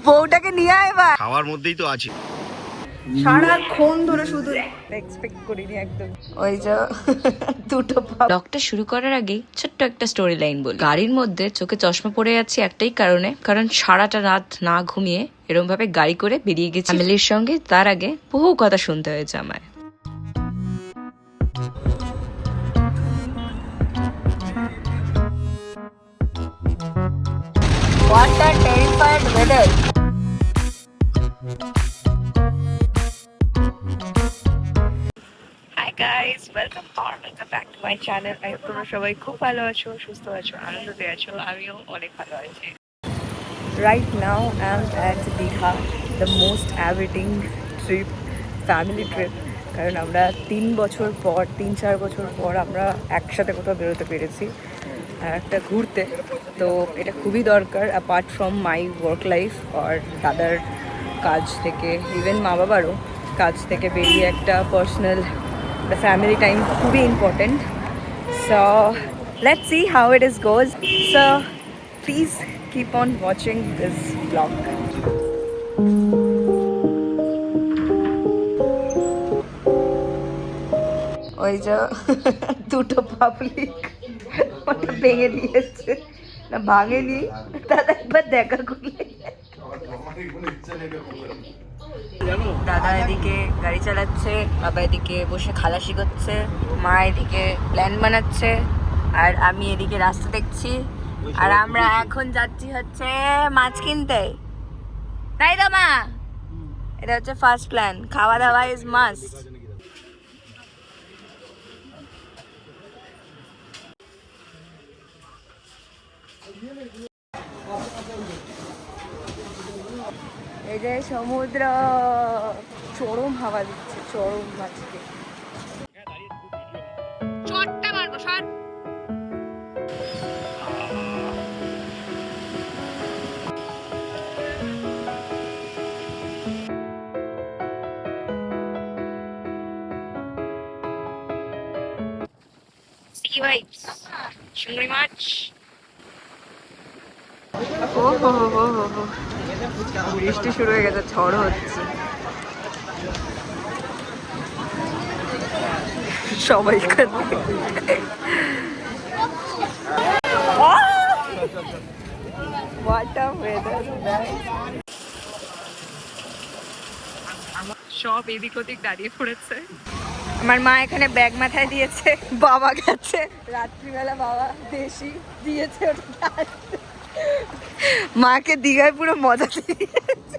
বউটাকে নিয়ে আয় এবার। খাওয়ার মধ্যেই তো আছে। সারাক্ষণ ধরে শুধু এক্সপেক্ট করিনি একদম। ওই যে দুটো ব্লগটা শুরু করার আগেই ছোট্ট একটা স্টোরি লাইন বলি। গাড়ির মধ্যে চোখে চশমা পড়ে যাচ্ছে একটাই কারণে, কারণ সারাটা রাত না ঘুমিয়ে এরকম ভাবে গাড়ি করে বেরিয়ে গেছি ফ্যামিলির সঙ্গে। তার আগে বহু কথা শুনতে হয়েছে আমায়। What a terrified weather. Hi guys, welcome back to my channel. I hope তোমরা সবাই খুব ভালো আছো, সুস্থ আছো, আনন্দতে আছো। আমিও অনেক ভালো আছি। Right now I'm at Digha, the most awaiting trip, family trip. কারণ আমরা 3-4 বছর পর আমরা একসাথে কোথাও বেরোতে পেরেছি একটা ঘুরতে। তো এটা খুবই দরকার, apart from my work life আর দাদার কাজ থেকে, ইভেন মা বাবারও কাজ থেকে বেরিয়ে একটা পার্সোনাল ফ্যামিলি টাইম খুবই important. So let's see how it is goes. So please keep on watching this vlog. ওই যে দুটো পাবলিক ওটা ভেঙে দিয়েছে, না ভাঙেনি, দাদা একবার দেখা করলে। দাদা এদিকে গাড়ি চালাচ্ছে, বাবা এদিকে বসে খালাসি করছে, মা এদিকে প্ল্যান বানাচ্ছে, আর আমি এদিকে রাস্তা দেখছি। আর আমরা এখন যাচ্ছি হচ্ছে মাছ কিনতে, তাই তো মা? এটা হচ্ছে ফার্স্ট প্ল্যান, খাওয়া দাওয়া ইজ মাস্ট। এই যে সমুদ্র, চরম হাওয়া দিচ্ছে, চরম আজকে। চটটা মারবো সর। Sea vibes, চিংড়ি মাছ। ও হো হো হো হো, বৃষ্টি শুরু হয়ে গেছে, ঝড় হচ্ছে। সবাই What a weather, সব এদিক ওদিক দাঁড়িয়ে পড়েছে। আমার মা এখানে ব্যাগ মাথায় দিয়েছে, বাবা গেছে রাত্রিবেলা, বাবা দেশি দিয়েছে ওটা, মাকে দীঘায় পুরো মজা দিয়েছে।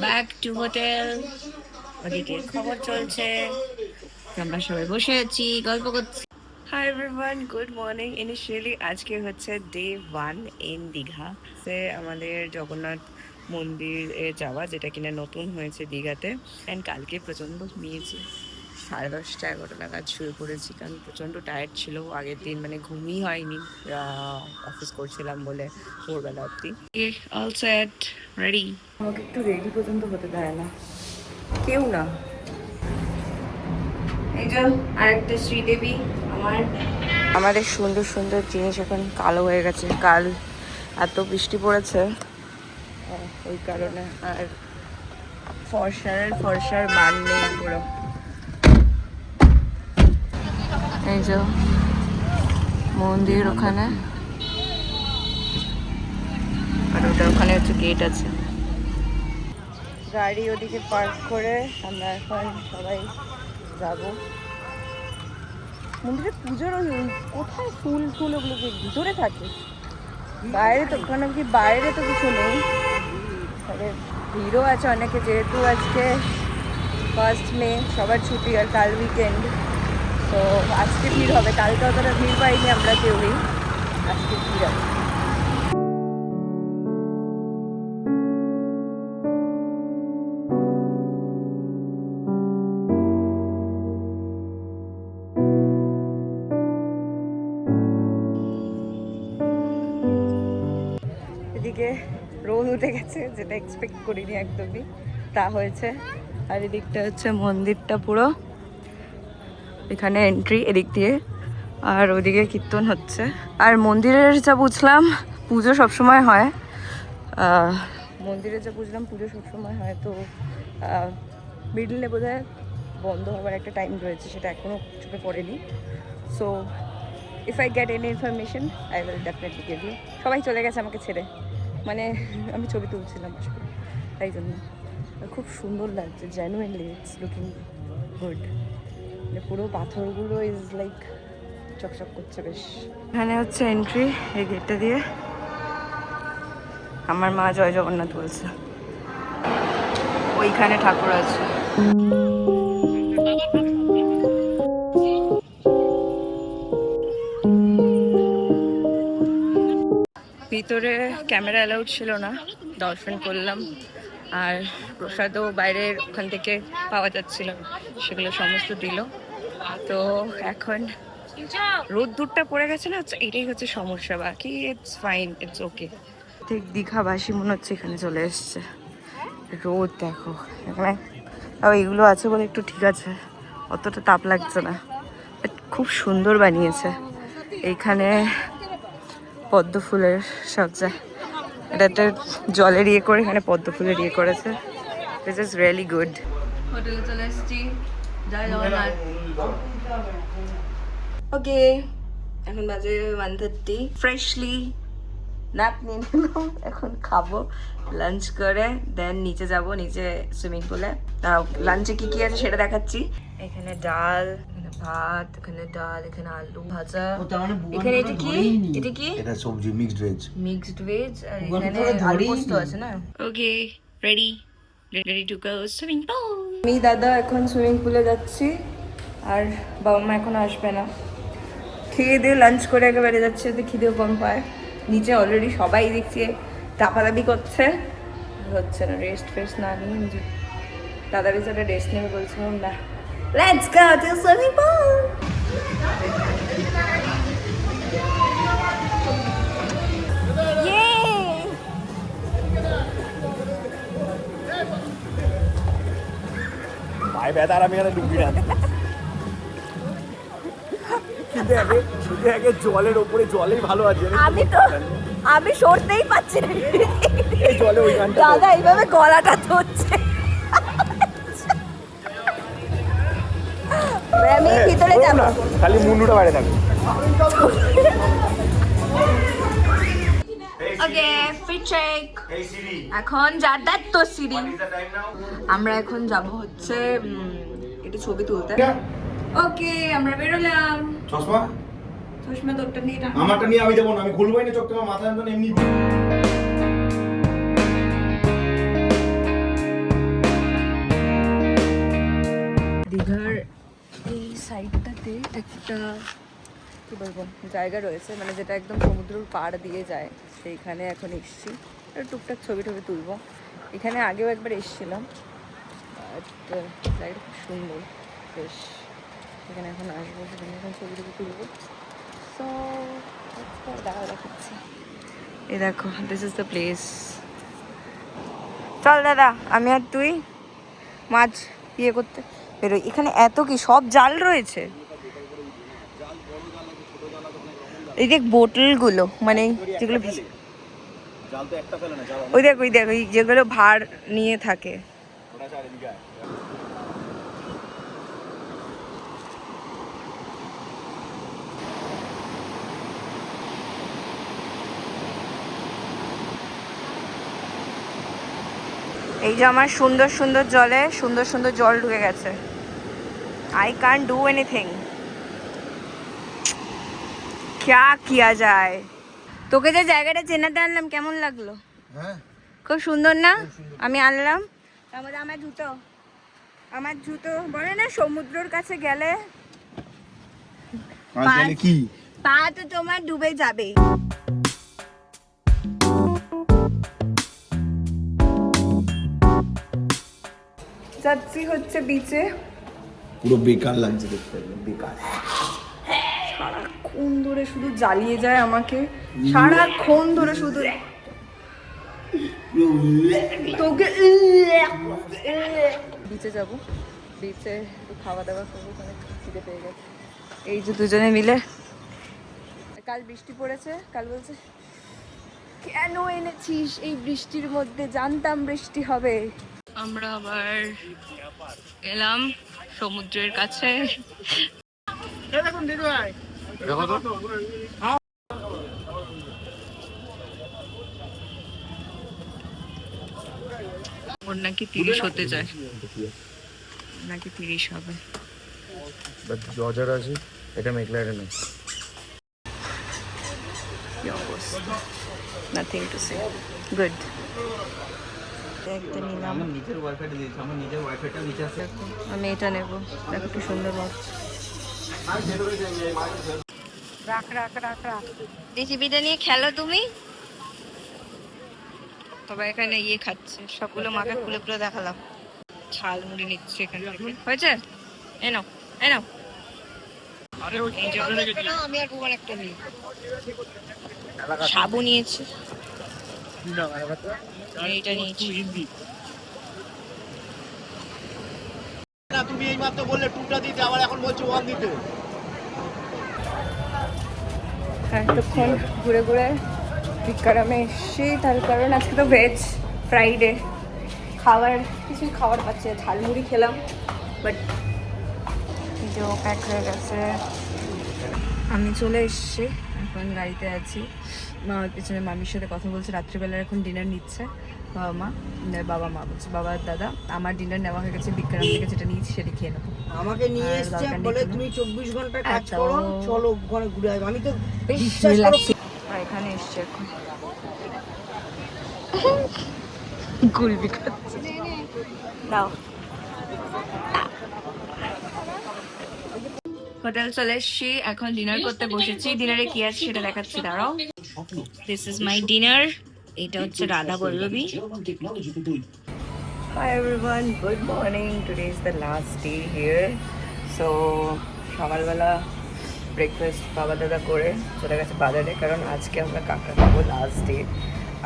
ব্যাক টু হোটেল, ওদিকে খবর চলছে, আমরা সবাই বসে আছি, গল্প করছি। Hi everyone, good morning. Initially আজকে হচ্ছে ডে 1 ইন দীঘা। আমাদের জগন্নাথ মন্দিরে যাওয়া, যেটা কিনা নতুন হয়েছে দীঘাতে। অ্যান্ড কালকে প্রচণ্ড ঘুমিয়েছি, 10:30-11 নাগাদ শুরু করেছি, কারণ প্রচণ্ড টায়ার্ড ছিল আগের দিন, মানে ঘুমই হয়নি, অফিস করছিলাম বলে ভোরবেলা অবধি। All set, ready. আমাকে একটু রেডি পর্যন্ত হতে দেয় না কেউ না। এই যে আরেকটা শ্রীদেবী আমার। আমাদের সুন্দর সুন্দর জিনিস এখন কালো হয়ে গেছে, কাল এত বৃষ্টি পড়েছে ওই কারণে। আর ফর্সার মান নেই পুরো। এই যে মন্দির ওখানে, আর ওটা ওখানে হচ্ছে গেট আছে। গাড়ি ওদিকে পার্ক করে আমরা এখন সবাই যাব মন্দিরে। পুজোর কোথায় ফুল ফুল ওগুলো কি ভিতরে থাকে? বাইরে তো, ওখানে কি বাইরে তো কিছু নেই, তবে ভিড়ও আছে অনেকে, যেহেতু আজকে 1 মে, সবার ছুটি, আর কাল উইকেন্ড। তো আজকে ভিড় হবে, কালকে অতটা ভিড় পাইনি আমরা কেউই, আজকে ভিড় আছে। এদিকে রোদ উঠে গেছে, যেটা এক্সপেক্ট করিনি একদমই, তা হয়েছে। আর এদিকটা হচ্ছে মন্দিরটা পুরো, এখানে এন্ট্রি এদিক দিয়ে, আর ওদিকে কীর্তন হচ্ছে। আর মন্দিরের যা বুঝলাম পুজো সবসময় হয়, মন্দিরে যে বুঝলাম পুজো সবসময় হয়, তো মিডলে বোধহয় বন্ধ হওয়ার একটা টাইম রয়েছে, সেটা এখনও চোখে পড়েনি। So if I get any information I will definitely give you. সবাই চলে গেছে আমাকে ছেড়ে, মানে আমি ছবি তুলছিলাম তাই জন্য। খুব সুন্দর লাগছে, জেনুইনলি ইটস লুকিং গুড। মানে পুরো পাথরগুলো ইজ লাইক চকচক করছে বেশ। এখানে হচ্ছে এন্ট্রি, এই গেটটা দিয়ে। আমার মা জয় জগন্নাথ বলছে, ওইখানে ঠাকুর আছে। ভিতরে ক্যামেরা অ্যালাউড ছিল না, দর্শন করলাম। আর প্রসাদও বাইরের ওখান থেকে পাওয়া যাচ্ছিল, সেগুলো সমস্ত দিল। তো এখন রোদ্দুরটা পড়ে গেছে না, এটাই হচ্ছে সমস্যা, বাকি ইটস ফাইন, ইটস ওকে। ঠিক দীঘাবাসী মনে হচ্ছে এখানে চলে এসছে। রোদ দেখো এখানে, তাও এগুলো আছে বলে একটু ঠিক আছে, অতটা তাপ লাগছে না। বাট খুব সুন্দর বানিয়েছে এইখানে, পদ্ম ফুলের সজ্জা। এটা একটা জলের ইয়ে করে এখানে পদ্ম ফুলের ইয়ে করেছে। This is really good. হোটেলে চলে এসেছি, জয় জগন্নাথ। ওকে, এখন বাজে 1:30। ফ্রেশলি ন্যাপ নিয়ে নিলাম, এখন খাবো লাঞ্চ করে, দেন নিচে যাব, নিচে সুইমিং পুলে। লাঞ্চে কি কি আছে সেটা দেখাচ্ছি। এখানে ডাল, এখানে ভাত, এখানে ডাল, এখানে আলু ভাজা, এখানে এটা কি, এটা কি, এটা সবজি মিক্সড ভেজ। মিক্সড ভেজ, আর এখানে আলু পোস্ত আছে না। Okay, ready to go swimming pool. আমি দাদা এখন সুইমিং পুলে যাচ্ছি, আর বাবা মা এখন আসবে না। খেয়ে দিয়ে লাঞ্চ করে একেবারে যাচ্ছে, যদি খিদেও কম পায়। নিচে অলরেডি সবাই দেখছি দাপাদাপি করছে, হচ্ছে না, রেস্ট না নিয়ে দাদা বেচারা রেস্ট নেবে বলছিলাম না। Let's go to swimming pool. ভাই বেদার আমি এখানে ডুববি না, কিন্তু আগে জলের ওপরে জলেই ভালো আছে। আমি সরতেই পাচ্ছি না এই জলে, ওই গানটা দাদা এইভাবে গলাটা ধরছে। আমি ভিতরে যাবো, খালি মুন্ডুটা বাইরে থাকবে। ওকে, ফিট চেক। এখন যার তো সিঁড়ি, আমরা এখন যাব হচ্ছে একটু ছবি তুলতে। ওকে, আমরা বেরোলাম। চশমা তোরটা নিয়ে না, আমারটা নিয়ে আমি যাবো না, আমি খুলবোই না চোখ, তোমার মাথায় এমনি। দীঘার এই সাইডটাতে একটা কি বলবো জায়গা রয়েছে, মানে যেটা একদম সমুদ্রের পাড় দিয়ে যায়, সেইখানে এখন এসছি। আর টুকটাক ছবি তুলবো। এখানে আগেও একবার এসেছিলাম, জায়গাটা খুব সুন্দর, বেশ। এখানে এখন আসবো, সেখানে এখন ছবি তুলবো। সো দাঁড়া দেখাচ্ছি, এই দেখো, দিস ইজ দ্য প্লেস। চল দাদা, আমি আর তুই মাছ ইয়ে করতে বেরোই। এখানে এত কি সব জাল রয়েছে, এই দেখ বোতলগুলো, মানে যেগুলো ওই দেখ ওই যেগুলো ভাড় নিয়ে থাকে। এই যে আমার সুন্দর সুন্দর জলে সুন্দর সুন্দর জল ঢুকে গেছে। I can't do anything. क्या किया যায়? তোকে যে জায়গাটা চেনাতে আনলাম কেমন লাগলো? হ্যাঁ, খুব সুন্দর না? আমি আনলাম আমার জুতো বলে না সমুদ্রের কাছে গেলে কি পা তো তোমার ডুবে যাবে। যাচ্ছি হচ্ছে বিচে। পুরো বেকার লাগছে দেখতে, বেকার। সারাক্ষণ ধরে শুধু জ্বালিয়ে যায় আমাকে, সারাক্ষণ ধরে শুধু তোকে। বিচে যাব, বিচে একটু খাওয়া দাওয়া করবো, ওখানে খিদে পেয়ে গেছে। এই যে দুজনে মিলে, কাল বৃষ্টি পড়েছে, কাল বলছে কেন এনেছিস এই বৃষ্টির মধ্যে? জানতাম বৃষ্টি হবে। আমরা আবার এলাম সমুদ্রের কাছে। ওর নাকি 30 হতে চায়, নাকি 30 হবে। জজার আছে, এটা মেঘলা, এটা নেই। Nothing to say, good. একটা নিলাম, আমার নিজের ওয়াইফাইটা দিয়েছি, আমার নিজের ওয়াইফাইটা নিচে আছে। আমি এটা নেব। দেখো কি সুন্দর লাগছে। রাখ রাখ রাখ রাখ। রেসিপিটা নিয়ে খেলো তুমি। তবে এখানে ইয়ে খাচ্ছে, সবগুলো মাকে খুলে খুলে দেখালাম। ঝাল মুড়ি নিচ্ছে এখানে থেকে। হয়েছে? এ নাও, এ নাও। এই যে একটা নাও, আমি আর বুবার একটা নিই। সাবু নিয়েছে, এইটা নিয়েছি। না, তুমি এই মাত্র বললে টুটা দিতে, আবার এখন বলছো ওয়ান দিতে। এতক্ষণ ঘুরে ঘুরে বিকারামে এসছি, তার কারণ আজকে তো ভেজ ফ্রাইডে। কিছুই খাবার পাচ্ছি না। ঝালমুড়ি খেলাম, বাট যে প্যাক হয়ে গেছে। আমি চলে এসেছি, এখন গাড়িতে আছি। মা পিছনে মামির সাথে কথা বলছে। রাত্রিবেলার এখন ডিনার নিচ্ছে বাবা মা বলছে, বাবা দাদা। আমার ডিনার নেওয়া হয়ে গেছে বিক্রম থেকে, যেটা নিয়েছি সেটা খেয়ে নেবো। আমাকে নিয়ে আর এসছে, দরকার নেই বলে কোনো। তুমি 24 ঘন্টা কাজ এত করো, চলো ওখানে ঘুরে আসবো। আমি তো বেশ বিশ্বাস করো, রিল্যাক্সিং। আর এখানে এসছি এখন গুলবি খাচ্ছি। দাও। হোটেল চলে এসছি, এখন ডিনার করতে বসেছি। ডিনারে কি আছে সেটা দেখাচ্ছি, দাঁড়াও। This is my dinner. এটা হচ্ছে Radha Vallabhi. Hi everyone, good morning. Today is the last day here. So সকালবেলা ব্রেকফাস্ট বাবা দাদা করে চলে গেছে বাজারে, কারণ আজকে আমরা কাঁকড়া খাবো, লাস্ট ডে।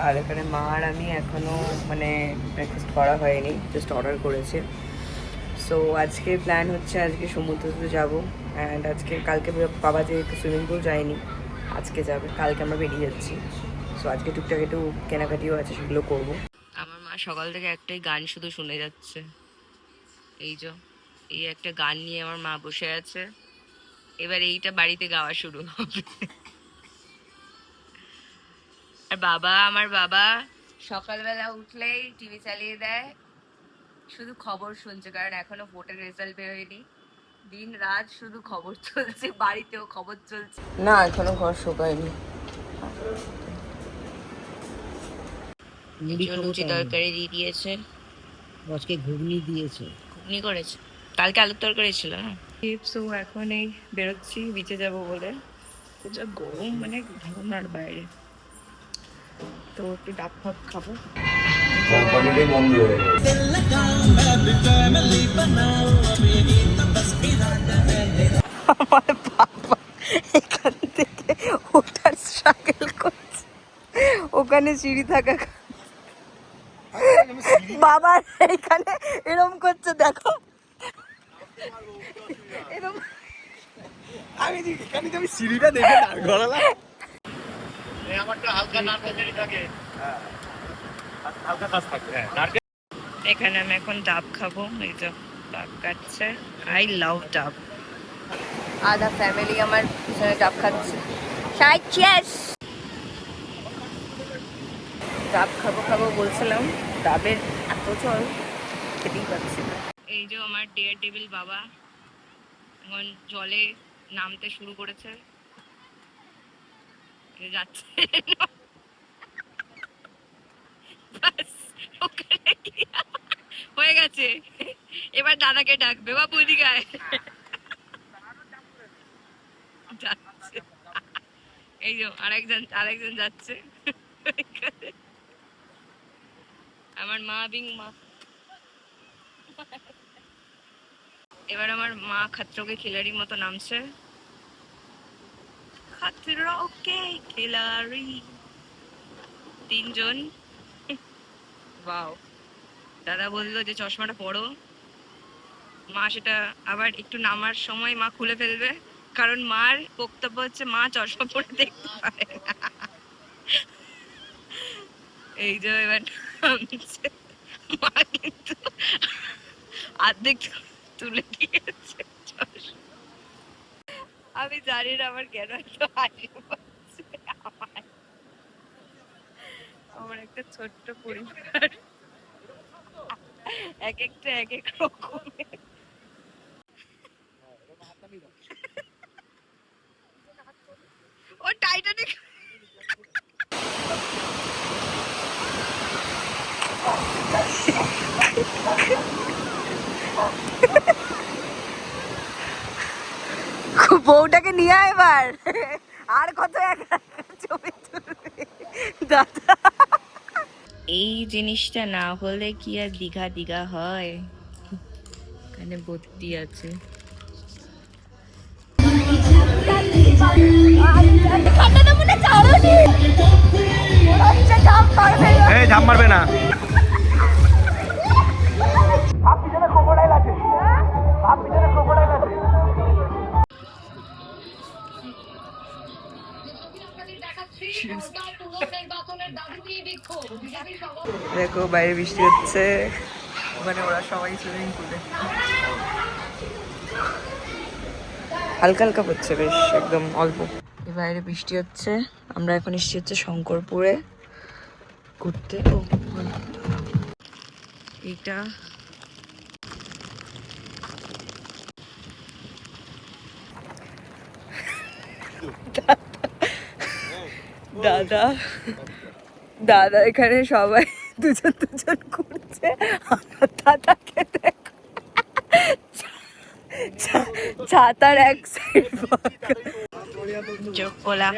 আর এখানে মা আর আমি এখনও মানে ব্রেকফাস্ট করা হয়নি, জাস্ট অর্ডার করেছি। সো আজকে প্ল্যান হচ্ছে আজকে সমুদ্রতে যাবো। অ্যান্ড কালকে বাবা যেহেতু সুইমিং পুল যায়নি, আজকে যাবে। কালকে আমরা বেরিয়ে যাচ্ছি। সো আজকে টুকটাক একটু কেনাকাটিও আছে, সেগুলো করবো। আমার মা সকাল থেকে একটাই গান শুধু শুনে যাচ্ছে। এই একটা গান নিয়ে আমার মা বসে আছে। এবার এইটা বাড়িতে গাওয়া শুরু হবে। আর আমার বাবা সকালবেলা উঠলেই টিভি চালিয়ে দেয়, শুধু খবর শুনছে, কারণ এখনো ভোটের রেজাল্ট বেরোয়নি। দিন রাত শুধু খবর চলছে, বাড়িতেও খবর চলছে। না, এখনো ঘর শুকায়নি। লুচি তরকারি দিয়ে দিয়েছে, আজকে ঘুগনি দিয়েছে। ঘুগনি করেছে, কালকে আলুর তরকারি ছিল না। সো এখন এই বেরোচ্ছি বিচে যাব বলে। যা গরম, মানে ধারণার বাইরে। তো একটু ডাব ফাব খাবো। কোম্পানিটাই বন্ধ হয়ে গেছে। আমার বাবা এখান থেকে ওঠার স্ট্রাগল করছে, ওখানে সিঁড়ি থাকা। বাবা এখানে এরম করছে, দেখো এরম। আমি সিঁড়িটা দেখে দাঁড় করালাম। আমারটা হালকা নারকেল থাকে, হালকা কাজ থাকে। নারকেল এখানে আমি এখন ডাব খাবো। এই যে ডাব কাটছে, আই লাভ ডাব। আধা ফ্যামিলি আমার পিছনে ডাব খাচ্ছে। ডাব খাবো বলছিলাম, ডাবের এত চল খেতেই পাচ্ছি না। এই যে আমার ডেয়ার টেবিল বাবা এখন জলে নামতে শুরু করেছে, যাচ্ছে। ব্যাস, ওখানে গিয়ে হয়ে গেছে। এবার দাদাকে ডাকবে, বাবু এদিকে আয়। যাচ্ছে, এই যে আরেকজন যাচ্ছে। আমার মা এবার আমার মা খাত্রকে খিলাড়ির মতো নামছে। খাত্রকে খিলাড়ি, তিনজন। বাও। দাদা বললো যে চশমাটা পরো। মা সেটা আবার একটু নামার সময় মা খুলে ফেলবে, কারণ মার বক্তব্য হচ্ছে মা চশমা পরে দেখতে পারে না। এই যে এবার নামছে। মা কিন্তু অর্ধেক তুলে দিয়েছে। আমি জানি না আমার কেন এত হাসি পাচ্ছে। আমার একটা ছোট্ট পরিবার, এক একটা এক এক রকমের। ও টাইটানিক। বউটাকে নিয়ে আয় এবার, আর কত এক ছবি তুলবে দাদা। এই জিনিসটা না হলে কি আর দীঘা দীঘা হয়? এখানে ভর্তি আছে। এই ঝাম মারবে না। দেখো বাইরে বৃষ্টি হচ্ছে, মানে ওরা সবাই সুইমিং পুলে। হালকা হালকা পড়ছে, বেশ একদম অল্প। বাইরে বৃষ্টি হচ্ছে, আমরা এখন এসেছি হচ্ছে শঙ্করপুরে ঘুরতে। এটা দাদা দাদা এখানে সবাই দুজন দুজন ঘুরছে, আমার দাদাকে দেখো ছাতার এক সাইড চোখ খোলা।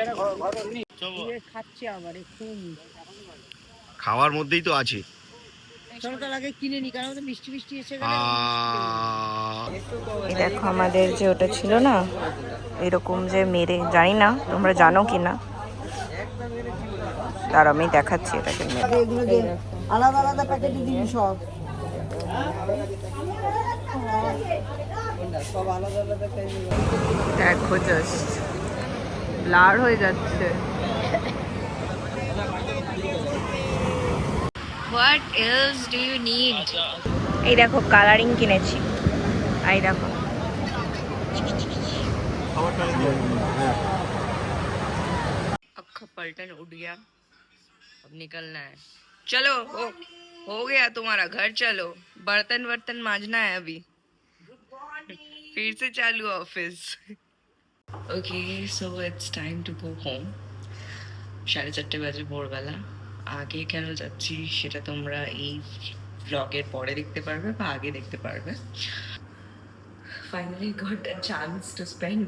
খাচ্ছে আবার একটু খাওয়ার মধ্যেই তো আছে। সরকার আগে কিনে নি, কারণ মিষ্টি মিষ্টি এসে গেলে এই দেখো আমাদের যে ওটা ছিল না এরকম যে মেরে, জানি না তোমরা জানো কি না, তার আমি দেখাচ্ছি এটাকে মেরে। এগুলো যে আলাদা আলাদা প্যাকেটে দিবি সব সব আলাদা আলাদা দেখো জাস্ট ব্লার হয়ে যাচ্ছে। What else do you need? এই দেখো কালারিং কিনেছি, এই দেখো अक्खा पलटन उठ गया, अब निकलना है। चलो हो गया तुम्हारा, घर चलो। बर्तन वर्तन मांजना है अभी, फिर से चालू office. Okay so it's time to go home. 4:30 বাজে ভোরবেলা। আগে কেন যাচ্ছি সেটা তোমরা এই ব্লগের পরে দেখতে পারবে বা আগে দেখতে পারবে। Finally got a chance to spend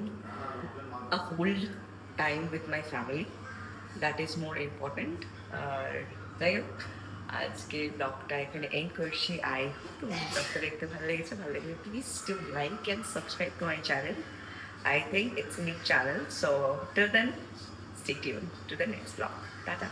a whole time with my family. That is more important. আর যাই হোক আজকে ব্লগটা এখানে এন্ড করছি। আই হোপ তোমার ব্লগটা দেখতে ভালো লেগেছে। ভালো লাগলে please do like and subscribe to my channel. I think it's a new channel, so till then stay tuned to the next vlog. Tata.